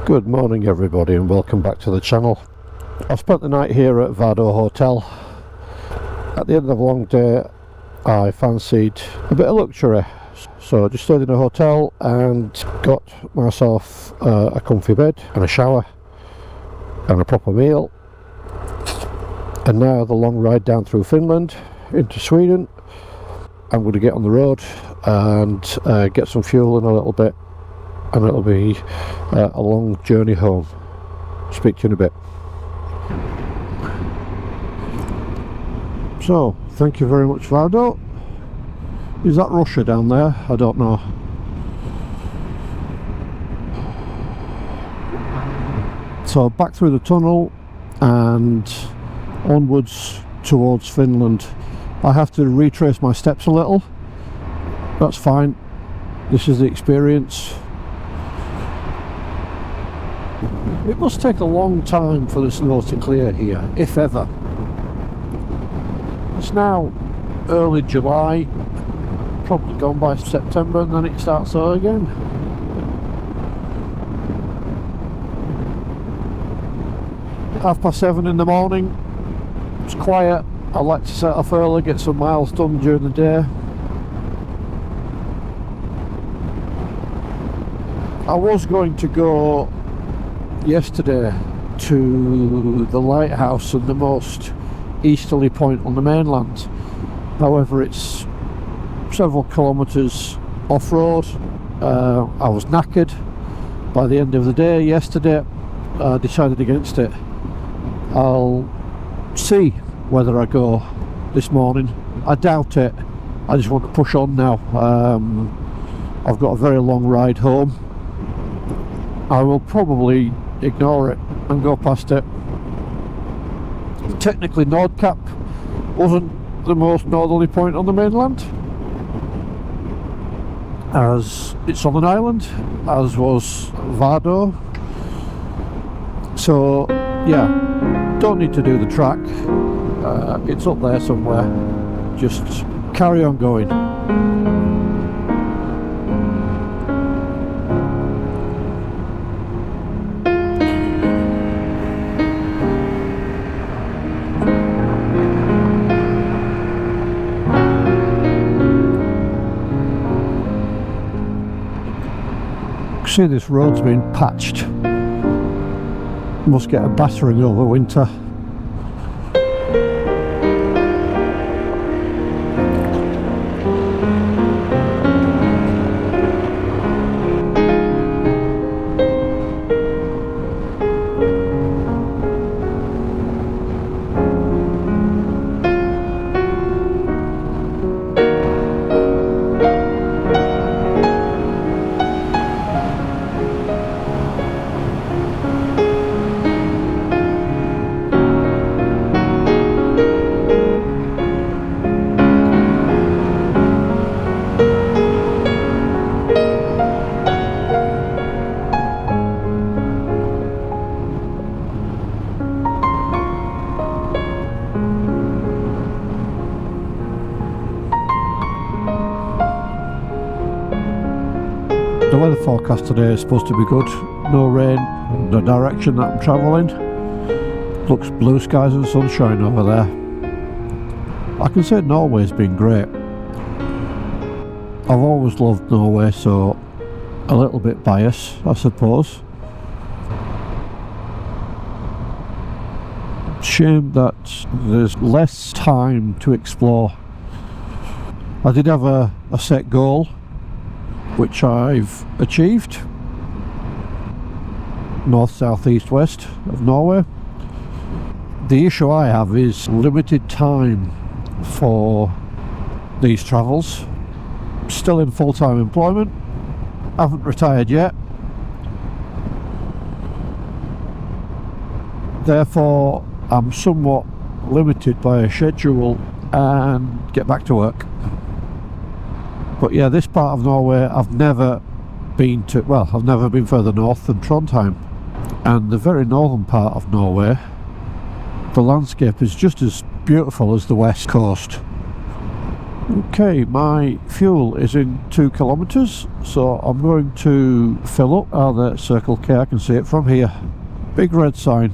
Good morning everybody and welcome back to the channel. I've spent the night here at Vado Hotel. At the end of a long day I fancied a bit of luxury, so I just stayed in a hotel and got myself a comfy bed and a shower and a proper meal. And now the long ride down through Finland into Sweden. I'm going to get on the road and get some fuel in a little bit, and it'll be a long journey home. Speak to you in a bit. So, thank you very much, Vado. Is that Russia down there? I don't know. So back through the tunnel and onwards towards Finland. I have to retrace my steps a little. That's fine. This is the experience. It must take a long time for the snow to clear here, if ever. It's now early July, probably gone by September, and then it starts out again. Half past 7 in the morning. It's quiet. I like to set off early, get some miles done during the day. I was going to go yesterday to the lighthouse and the most easterly point on the mainland. However, it's several kilometres off-road. I was knackered by the end of the day yesterday. I decided against it. I'll see whether I go this morning. I doubt it. I just want to push on now. I've got a very long ride home. I will probably ignore it and go past it. Technically Nordkapp wasn't the most northerly point on the mainland, as it's on an island, as was Vado. So yeah, don't need to do the track. It's up there somewhere. Just carry on going. See, this road's been patched. Must get a battering over winter. The weather forecast today is supposed to be good. No rain in the direction that I'm travelling. Looks blue skies and sunshine over there. I can say Norway's been great. I've always loved Norway, so a little bit biased, I suppose. Shame that there's less time to explore. I did have a set goal, which I've achieved. North, south, east, west of Norway. The issue I have is limited time for these travels. Still in full-time employment. Haven't retired yet. Therefore, I'm somewhat limited by a schedule and get back to work. But yeah, this part of Norway I've never been to. Well, I've never been further north than Trondheim. And the very northern part of Norway, the landscape is just as beautiful as the west coast. Okay, my fuel is in 2 kilometres, so I'm going to fill up. Oh, there's Circle K, I can see it from here. Big red sign.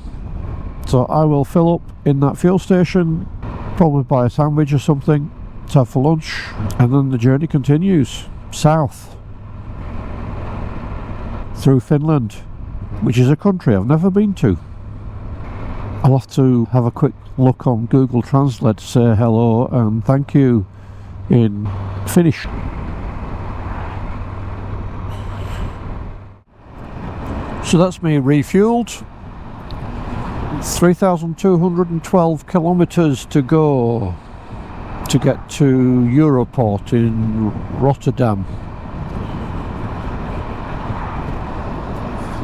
So I will fill up in that fuel station, probably buy a sandwich or something to have for lunch, and then the journey continues south through Finland, which is a country I've never been to. I'll have to have a quick look on Google Translate to say hello and thank you in Finnish. So that's me refueled. 3,212 kilometres to go to get to Europort in Rotterdam.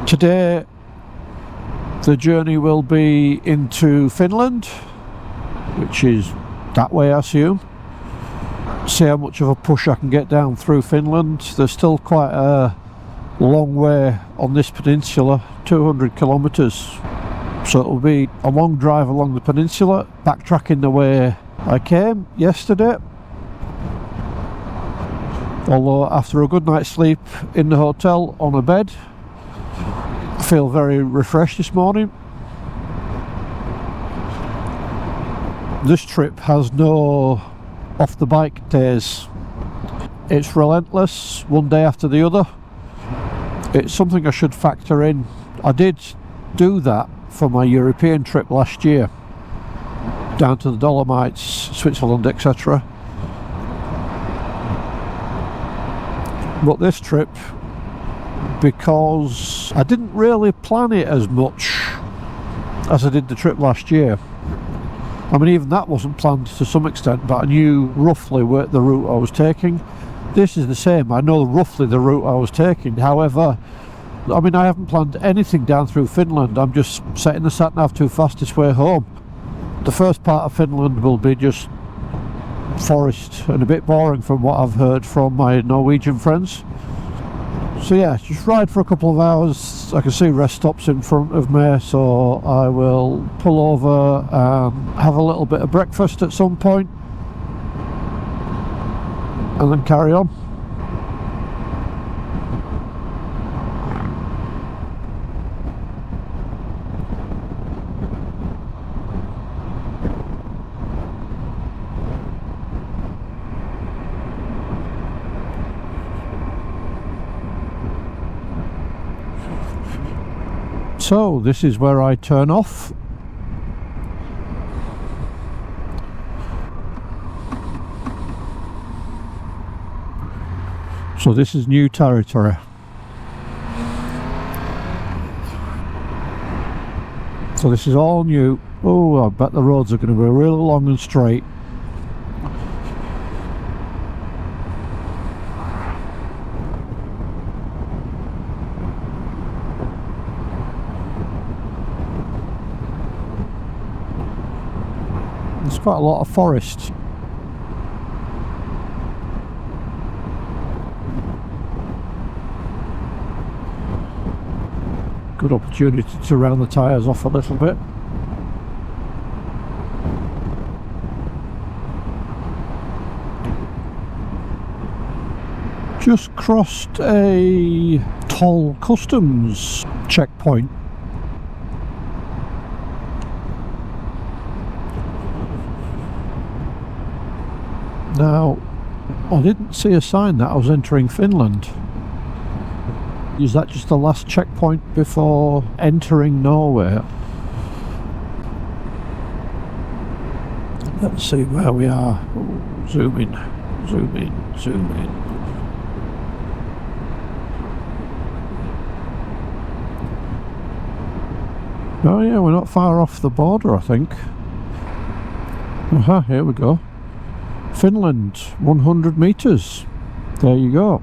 Today the journey will be into Finland, which is that way I assume. See how much of a push I can get down through Finland. There's still quite a long way on this peninsula, 200 kilometres. So it'll be a long drive along the peninsula, backtracking the way I came yesterday. Although after a good night's sleep in the hotel on a bed, I feel very refreshed this morning. This trip has no off the bike days. It's relentless, one day after the other. It's something I should factor in. I did do that for my European trip last year, down to the Dolomites, Switzerland, etc. But this trip, because I didn't really plan it as much as I did the trip last year. I mean, even that wasn't planned to some extent, but I knew roughly where the route I was taking. This is the same, I know roughly the route I was taking. However, I mean, I haven't planned anything down through Finland. I'm just setting the sat-nav to fastest way home. The first part of Finland will be just forest and a bit boring from what I've heard from my Norwegian friends. So yeah, just ride for a couple of hours. I can see rest stops in front of me, so I will pull over and have a little bit of breakfast at some point and then carry on. So this is where I turn off. So this is new territory. So this is all new. Oh, I bet the roads are going to be really long and straight. There's quite a lot of forest. Good opportunity to round the tyres off a little bit. Just crossed a toll customs checkpoint. Now, I didn't see a sign that I was entering Finland. Is that just the last checkpoint before entering Norway? Let's see where we are. Ooh, zoom in, zoom in, zoom in. Oh yeah, we're not far off the border, I think. Aha, here we go. Finland, 100 metres. There you go.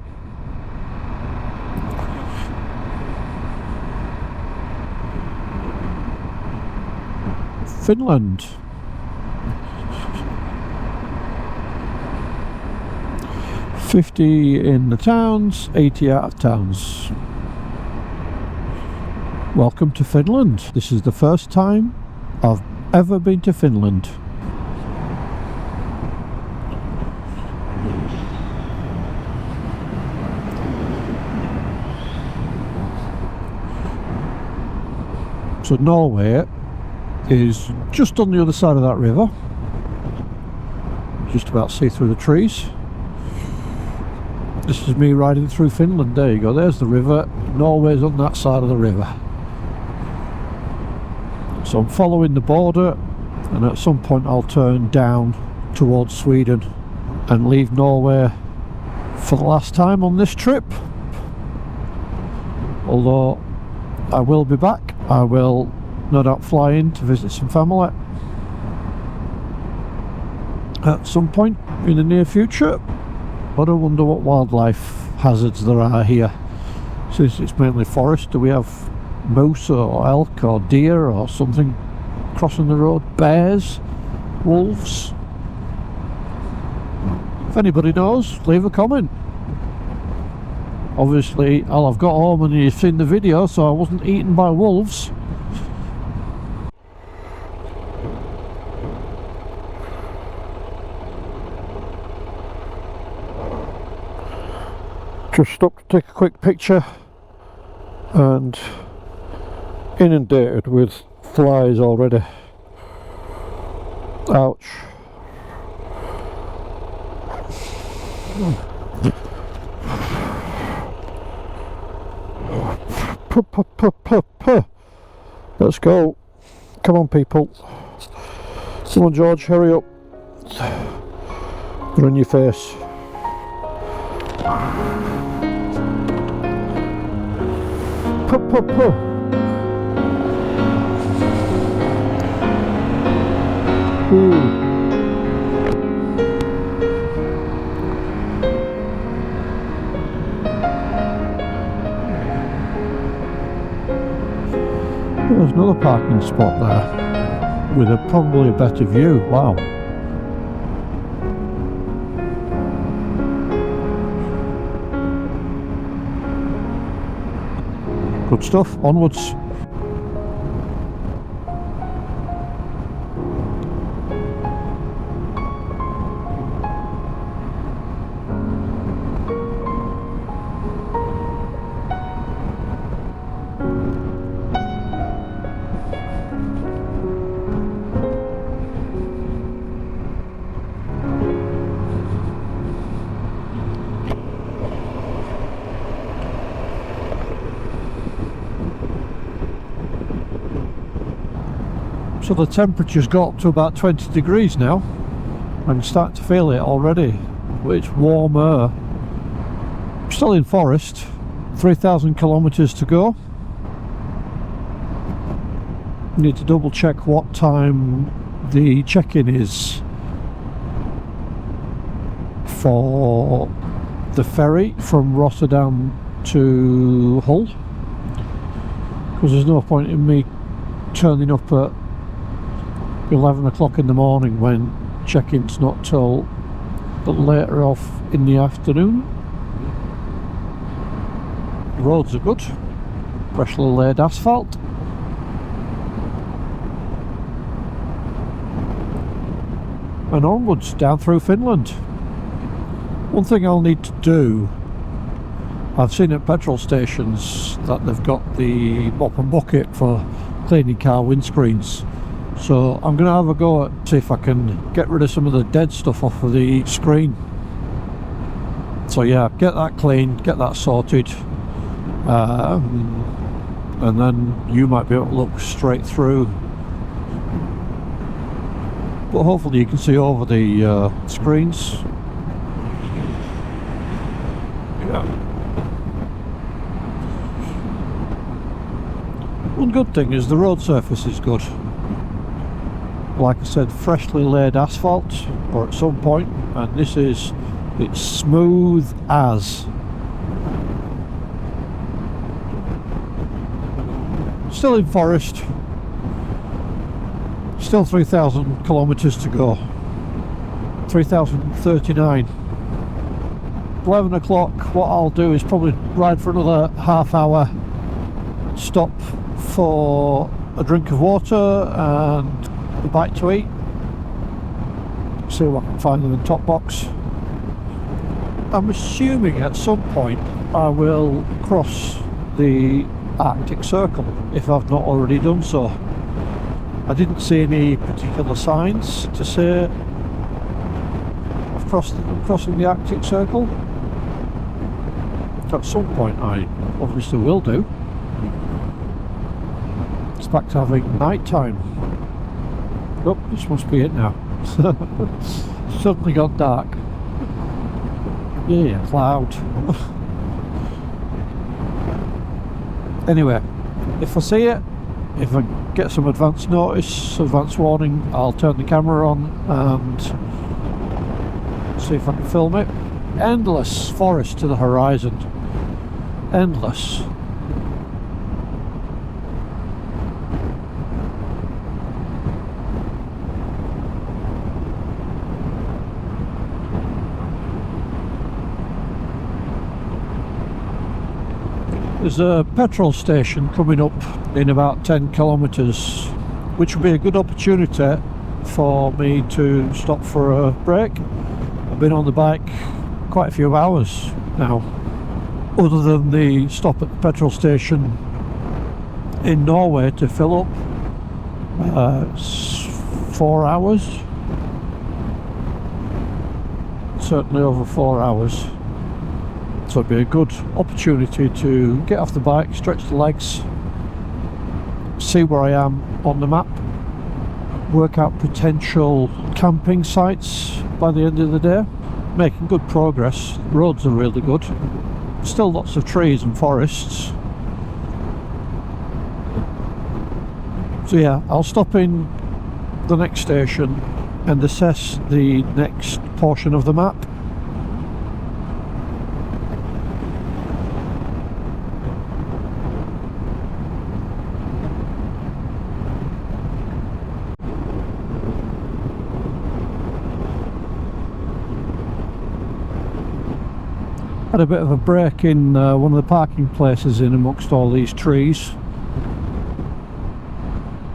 Finland. $50 in the towns, 80 out of towns. Welcome to Finland. This is the first time I've ever been to Finland. So Norway is just on the other side of that river. Just about see through the trees. This is me riding through Finland. There you go, there's the river. Norway's on that side of the river. So I'm following the border, and at some point I'll turn down towards Sweden and leave Norway for the last time on this trip. Although I will be back. I will no doubt fly in to visit some family at some point in the near future. But I wonder what wildlife hazards there are here. Since it's mainly forest, do we have moose or elk or deer or something crossing the road? Bears? Wolves? If anybody knows, leave a comment. Obviously, I've got home and you've seen the video, so I wasn't eaten by wolves. Just stopped to take a quick picture, and inundated with flies already. Ouch. Let's go. Come on, people. Come on, George, hurry up. They're in your face. Ooh. There's another parking spot there with probably a better view. Wow. Good stuff. Onwards. So the temperature's got up to about 20 degrees now. I'm starting to feel it already, but it's warmer. I'm still in forest, 3,000 kilometers to go. Need to double check what time the check-in is for the ferry from Rotterdam to Hull, because there's no point in me turning up at 11 o'clock in the morning when check-in's not till later off in the afternoon. The roads are good, freshly laid asphalt. And onwards down through Finland. One thing I'll need to do, I've seen at petrol stations that they've got the mop and bucket for cleaning car windscreens. So I'm going to have a go at see if I can get rid of some of the dead stuff off of the screen. So yeah, get that cleaned, get that sorted, and then you might be able to look straight through. But hopefully you can see over the screens. Yeah. One good thing is the road surface is good. Like I said, freshly laid asphalt, or at some point, and it's smooth as. Still in forest, still 3,000 kilometers to go, 3,039. 11 o'clock, what I'll do is probably ride for another half hour, stop for a drink of water and a bite to eat, see what I can find in the top box. I'm assuming at some point I will cross the Arctic Circle if I've not already done so. I didn't see any particular signs to say I've crossing the Arctic Circle. At some point I obviously will do. It's back to having night time. Oh, this must be it now. Suddenly got dark. Yeah, cloud. Anyway, if I see it, if I get some advance notice, advance warning, I'll turn the camera on and see if I can film it. Endless forest to the horizon. Endless. There's a petrol station coming up in about 10 kilometres, which will be a good opportunity for me to stop for a break. I've been on the bike quite a few hours now, other than the stop at the petrol station in Norway to fill up. It's 4 hours, certainly over 4 hours. So it'd be a good opportunity to get off the bike, stretch the legs, see where I am on the map, work out potential camping sites by the end of the day. Making good progress. The roads are really good. Still lots of trees and forests. So yeah, I'll stop in the next station and assess the next portion of the map. Had a bit of a break in one of the parking places in amongst all these trees.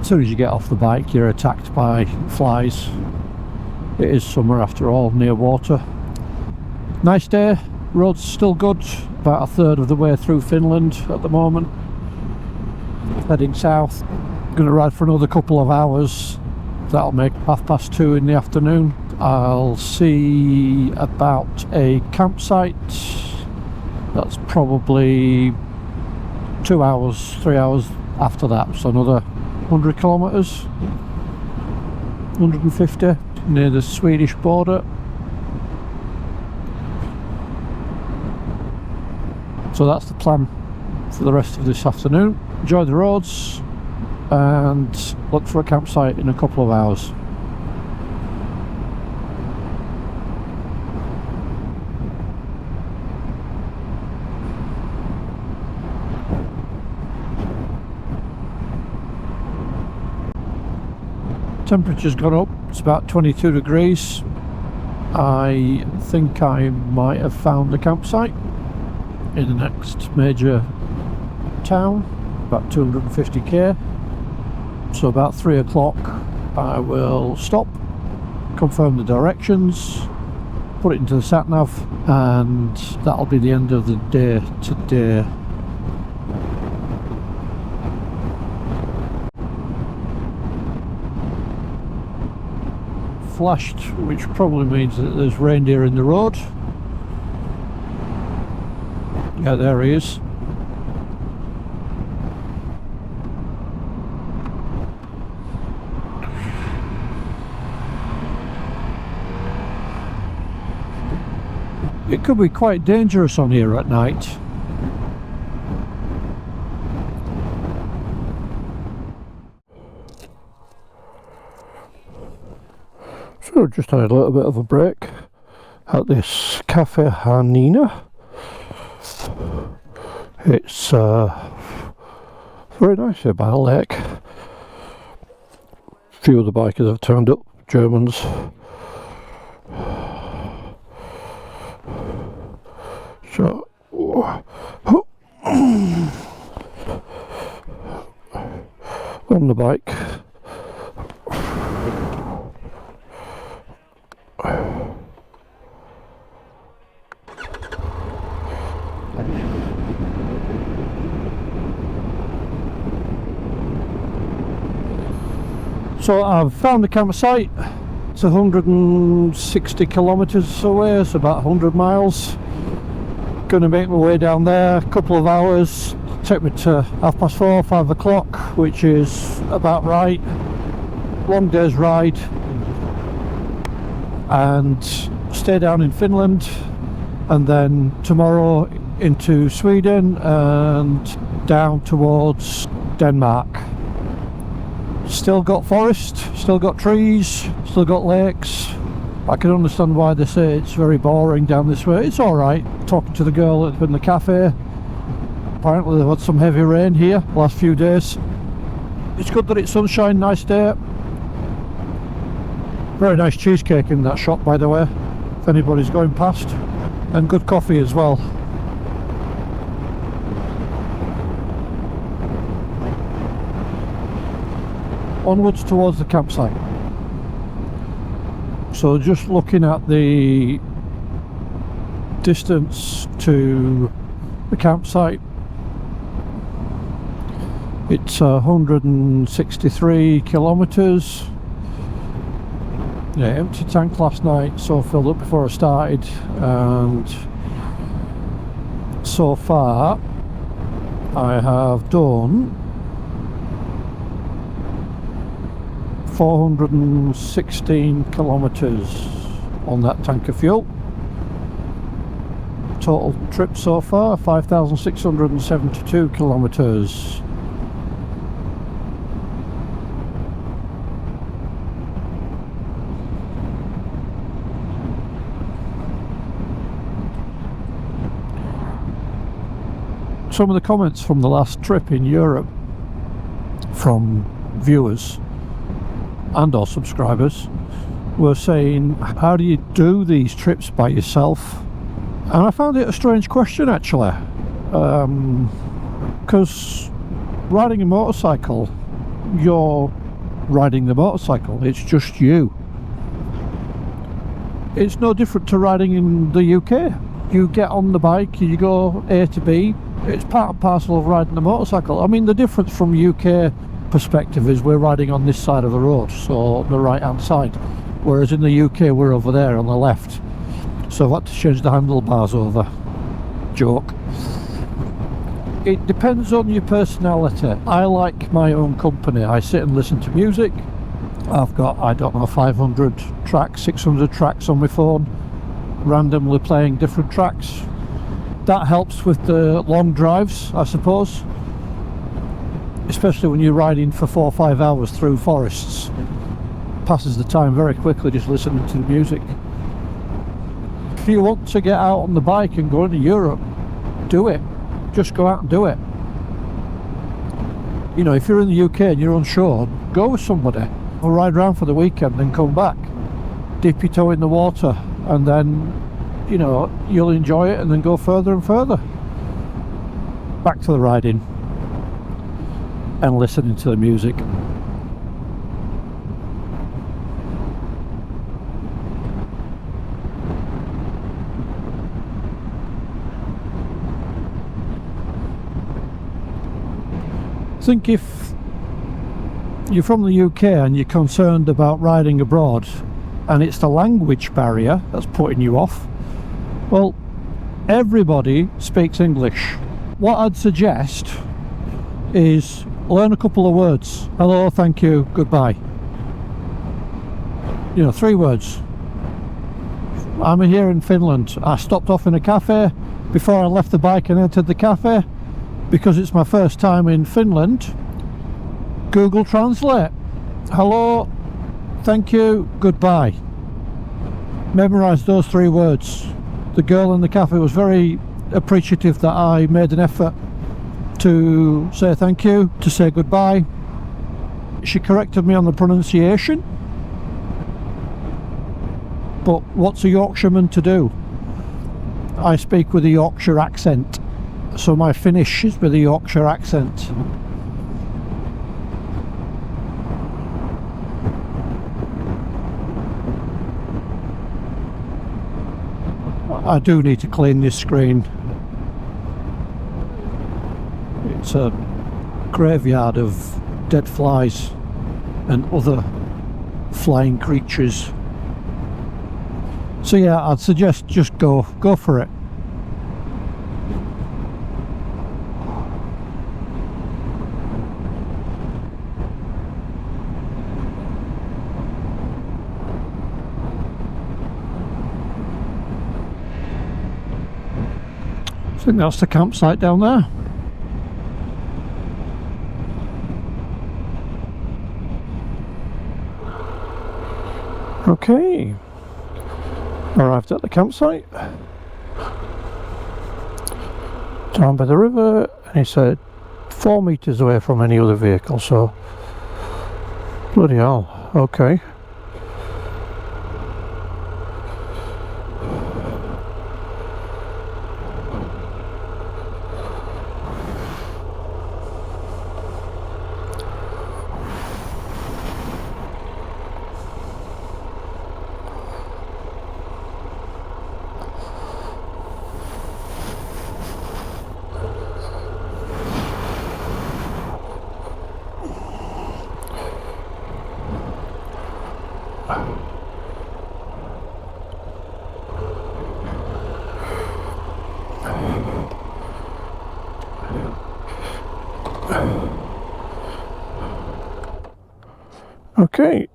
As soon as you get off the bike, you're attacked by flies. It is summer after all, near water. Nice day, road's still good, about a third of the way through Finland at the moment. Heading south, going to ride for another couple of hours. That'll make 2:30 in the afternoon. I'll see about a campsite. That's probably 2 hours, 3 hours after that, so another 100 kilometres, 150, near the Swedish border. So that's the plan for the rest of this afternoon. Enjoy the roads and look for a campsite in a couple of hours. Temperature's gone up, it's about 22 degrees. I think I might have found a campsite in the next major town, about 250k. So about 3 o'clock I will stop, confirm the directions, put it into the sat-nav, and that'll be the end of the day today. Flashed, which probably means that there's reindeer in the road. Yeah, there he is. It could be quite dangerous on here at night. So just had a little bit of a break at this Cafe Hanina. It's very nice here by a lake. A few of the bikers have turned up, Germans. So on the bike. So I've found the campsite. It's 160 kilometres away, it's about 100 miles. Gonna make my way down there, a couple of hours, take me to 4:30, 5 o'clock, which is about right. Long day's ride, and stay down in Finland, and then tomorrow into Sweden and down towards Denmark. Still got forest, still got trees, still got lakes. I can understand why they say it's very boring down this way. It's alright. Talking to the girl in the cafe, apparently they've had some heavy rain here the last few days. It's good that it's sunshine, nice day. Very nice cheesecake in that shop, by the way, if anybody's going past, and good coffee as well. Onwards towards the campsite. So just looking at the distance to the campsite, it's 163 kilometres. Yeah, empty tank last night, so filled up before I started, and so far I have done 416 kilometres on that tank of fuel. Total trip so far 5,672 kilometres. Some of the comments from the last trip in Europe from viewers and our subscribers were saying, how do you do these trips by yourself? And I found it a strange question, actually, because riding a motorcycle, you're riding the motorcycle, it's just you. It's no different to riding in the UK. You get on the bike, you go A to B, it's part and parcel of riding a motorcycle. I mean, the difference from UK perspective is we're riding on this side of the road, so on the right hand side, whereas in the UK we're over there on the left, so I've had to change the handlebars over. Joke. It depends on your personality. I like my own company. I sit and listen to music. I've got, I don't know, 500 tracks, 600 tracks on my phone, randomly playing different tracks. That helps with the long drives, I suppose, especially when you're riding for 4 or 5 hours through forests. Passes the time very quickly just listening to the music. If you want to get out on the bike and go into Europe, do it. Just go out and do it. You know, if you're in the UK and you're unsure, go with somebody or ride around for the weekend and come back, dip your toe in the water, and then, you know, you'll enjoy it, and then go further and further. Back to the riding and listening to the music. I think if you're from the UK and you're concerned about riding abroad and it's the language barrier that's putting you off, well, everybody speaks English. What I'd suggest is learn a couple of words. Hello, thank you, goodbye. You know, 3 words. I'm here in Finland. I stopped off in a cafe before I left the bike and entered the cafe. Because it's my first time in Finland, Google Translate. Hello, thank you, goodbye. Memorise those 3 words. The girl in the cafe was very appreciative that I made an effort to say thank you, to say goodbye. She corrected me on the pronunciation. But what's a Yorkshireman to do? I speak with a Yorkshire accent. So my Finnish is with a Yorkshire accent. I do need to clean this screen. It's a graveyard of dead flies. and other flying creatures. So yeah, I'd suggest just go for it. I think that's the campsite down there. Okay, arrived at the campsite down by the river, and he said 4 meters away from any other vehicle, so bloody hell, okay. Okay.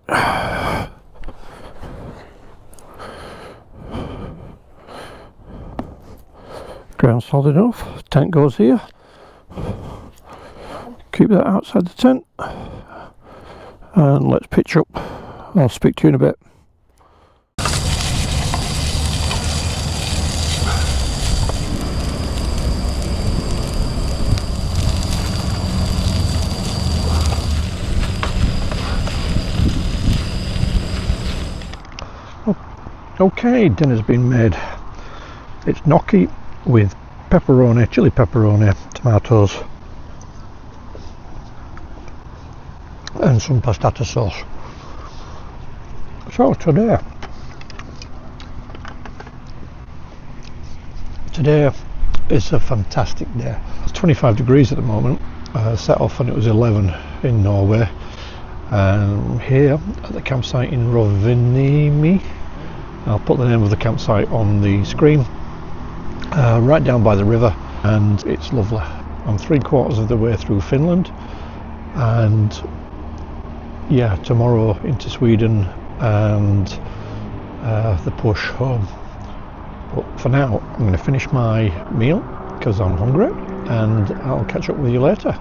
Ground solid enough. Tent goes here. Keep that outside the tent. And let's pitch up. I'll speak to you in a bit. Okay, dinner's been made. It's gnocchi with pepperoni, chili pepperoni, tomatoes and some pastata sauce. So today is a fantastic day. It's 25 degrees at the moment. Set off when it was 11 in Norway. Here at the campsite in Rovaniemi. I'll put the name of the campsite on the screen, right down by the river, and it's lovely. I'm 3/4 of the way through Finland, and yeah, tomorrow into Sweden and the push home. But for now, I'm going to finish my meal because I'm hungry, and I'll catch up with you later.